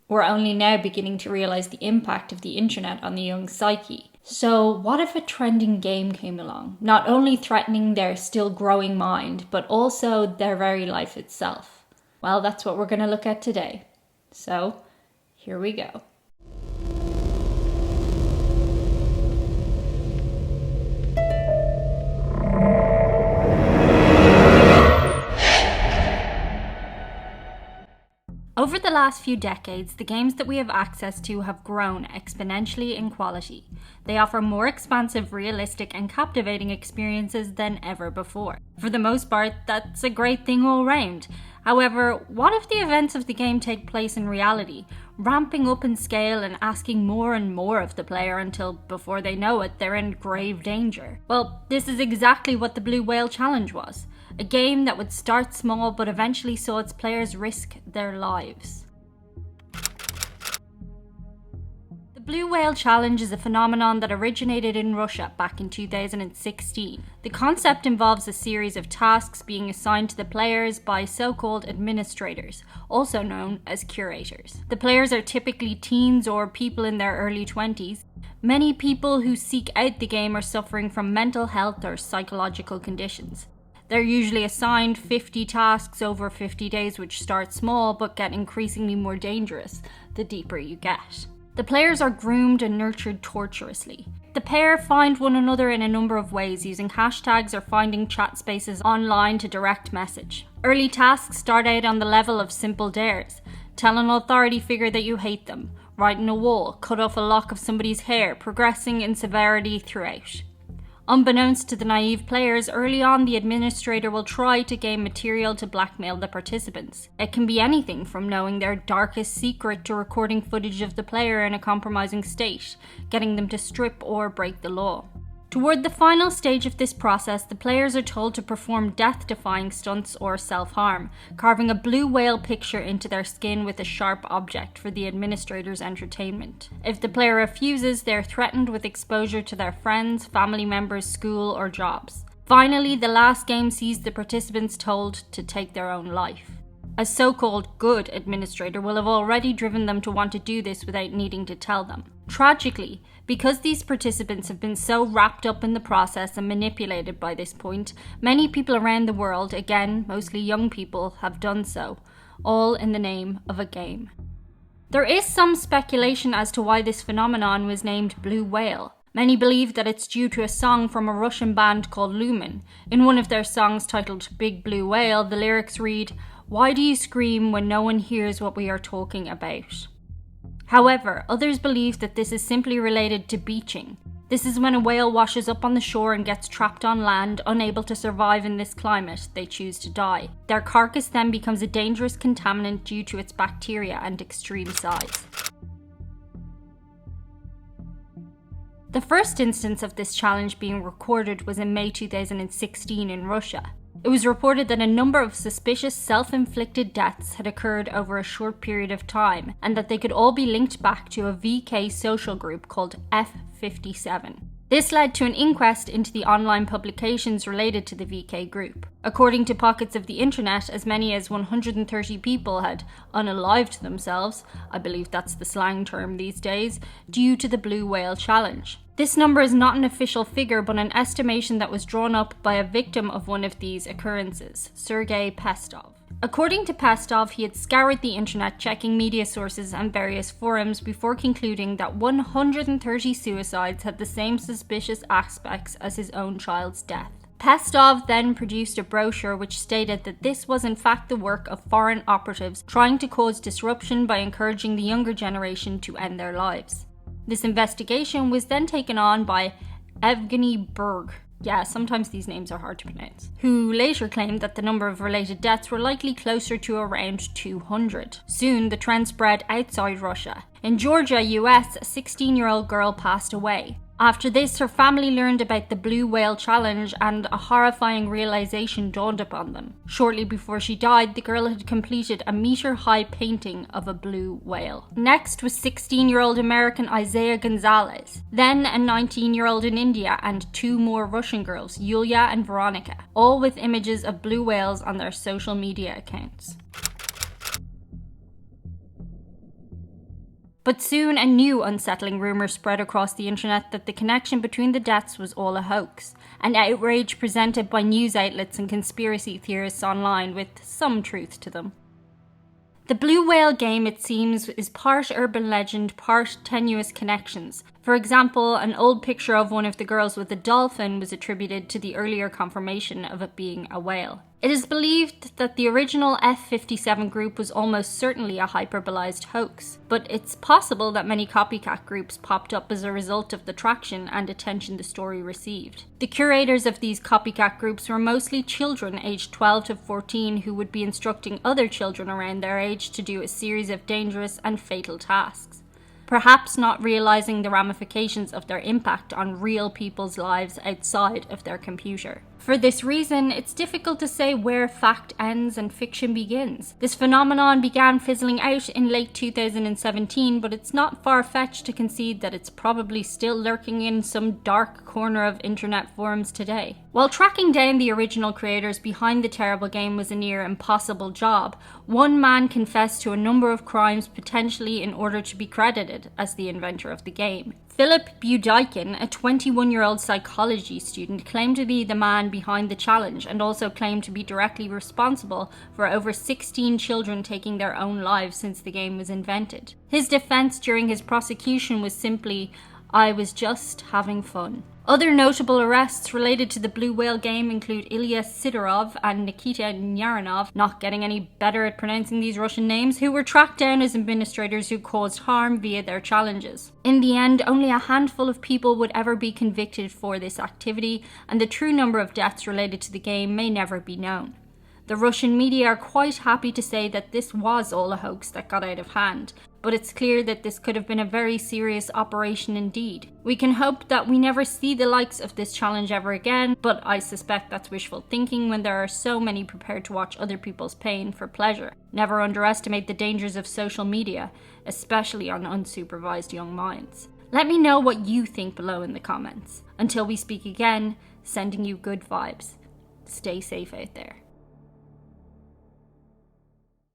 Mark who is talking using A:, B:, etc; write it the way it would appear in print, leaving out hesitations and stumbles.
A: We're only now beginning to realize the impact of the internet on the young psyche. So what if a trending game came along, not only threatening their still growing mind, but also their very life itself? Well, that's what we're going to look at today. So, here we go. Over the last few decades, the games that we have access to have grown exponentially in quality. They offer more expansive, realistic, and captivating experiences than ever before. For the most part, that's a great thing all round. However, what if the events of the game take place in reality, ramping up in scale and asking more and more of the player until, before they know it, they're in grave danger? Well, this is exactly what the Blue Whale Challenge was. A game that would start small but eventually saw its players risk their lives. The Blue Whale Challenge is a phenomenon that originated in Russia back in 2016. The concept involves a series of tasks being assigned to the players by so-called administrators, also known as curators. The players are typically teens or people in their early 20s. Many people who seek out the game are suffering from mental health or psychological conditions. They're usually assigned 50 tasks over 50 days, which start small but get increasingly more dangerous the deeper you get. The players are groomed and nurtured tortuously. The pair find one another in a number of ways, using hashtags or finding chat spaces online to direct message. Early tasks start out on the level of simple dares. Tell an authority figure that you hate them, write on a wall, cut off a lock of somebody's hair, progressing in severity throughout. Unbeknownst to the naive players, early on the administrator will try to gain material to blackmail the participants. It can be anything from knowing their darkest secret to recording footage of the player in a compromising state, getting them to strip or break the law. Toward the final stage of this process, the players are told to perform death-defying stunts or self-harm, carving a blue whale picture into their skin with a sharp object for the administrator's entertainment. If the player refuses, they are threatened with exposure to their friends, family members, school, or jobs. Finally, the last game sees the participants told to take their own life. A so-called good administrator will have already driven them to want to do this without needing to tell them. Tragically, because these participants have been so wrapped up in the process and manipulated by this point, many people around the world, again mostly young people, have done so, all in the name of a game. There is some speculation as to why this phenomenon was named Blue Whale. Many believe that it's due to a song from a Russian band called Lumen. In one of their songs titled Big Blue Whale, the lyrics read, "Why do you scream when no one hears what we are talking about?" However, others believe that this is simply related to beaching. This is when a whale washes up on the shore and gets trapped on land, unable to survive in this climate. They choose to die. Their carcass then becomes a dangerous contaminant due to its bacteria and extreme size. The first instance of this challenge being recorded was in May 2016 in Russia. It was reported that a number of suspicious self-inflicted deaths had occurred over a short period of time, and that they could all be linked back to a VK social group called F57. This led to an inquest into the online publications related to the VK group. According to pockets of the internet, as many as 130 people had unalived themselves, I believe that's the slang term these days, due to the Blue Whale Challenge. This number is not an official figure, but an estimation that was drawn up by a victim of one of these occurrences, Sergey Pestov. According to Pestov, he had scoured the internet checking media sources and various forums before concluding that 130 suicides had the same suspicious aspects as his own child's death. Pestov then produced a brochure which stated that this was in fact the work of foreign operatives trying to cause disruption by encouraging the younger generation to end their lives. This investigation was then taken on by Evgeny Berg. Yeah, sometimes these names are hard to pronounce. Who later claimed that the number of related deaths were likely closer to around 200. Soon, the trend spread outside Russia. In Georgia, US, a 16-year-old girl passed away. After this, her family learned about the Blue Whale Challenge and a horrifying realization dawned upon them. Shortly before she died, the girl had completed a meter-high painting of a blue whale. Next was 16-year-old American Isaiah Gonzalez. Then a 19-year-old in India and 2 more Russian girls, Yulia and Veronica, all with images of blue whales on their social media accounts. But soon a new unsettling rumour spread across the internet that the connection between the deaths was all a hoax, an outrage presented by news outlets and conspiracy theorists online with some truth to them. The Blue Whale game, it seems, is part urban legend, part tenuous connections. For example, an old picture of one of the girls with a dolphin was attributed to the earlier confirmation of it being a whale. It is believed that the original F-57 group was almost certainly a hyperbolized hoax, but it's possible that many copycat groups popped up as a result of the traction and attention the story received. The curators of these copycat groups were mostly children aged 12 to 14 who would be instructing other children around their age to do a series of dangerous and fatal tasks, perhaps not realizing the ramifications of their impact on real people's lives outside of their computer. For this reason, it's difficult to say where fact ends and fiction begins. This phenomenon began fizzling out in late 2017, but it's not far-fetched to concede that it's probably still lurking in some dark corner of internet forums today. While tracking down the original creators behind the terrible game was a near impossible job, one man confessed to a number of crimes potentially in order to be credited as the inventor of the game. Philip Budeikin, a 21-year-old psychology student, claimed to be the man behind the challenge and also claimed to be directly responsible for over 16 children taking their own lives since the game was invented. His defense during his prosecution was simply, "I was just having fun." Other notable arrests related to the Blue Whale game include Ilya Sidorov and Nikita Nyaranov, not getting any better at pronouncing these Russian names, who were tracked down as administrators who caused harm via their challenges. In the end, only a handful of people would ever be convicted for this activity, and the true number of deaths related to the game may never be known. The Russian media are quite happy to say that this was all a hoax that got out of hand, but it's clear that this could have been a very serious operation indeed. We can hope that we never see the likes of this challenge ever again, but I suspect that's wishful thinking when there are so many prepared to watch other people's pain for pleasure. Never underestimate the dangers of social media, especially on unsupervised young minds. Let me know what you think below in the comments. Until we speak again, sending you good vibes. Stay safe out there.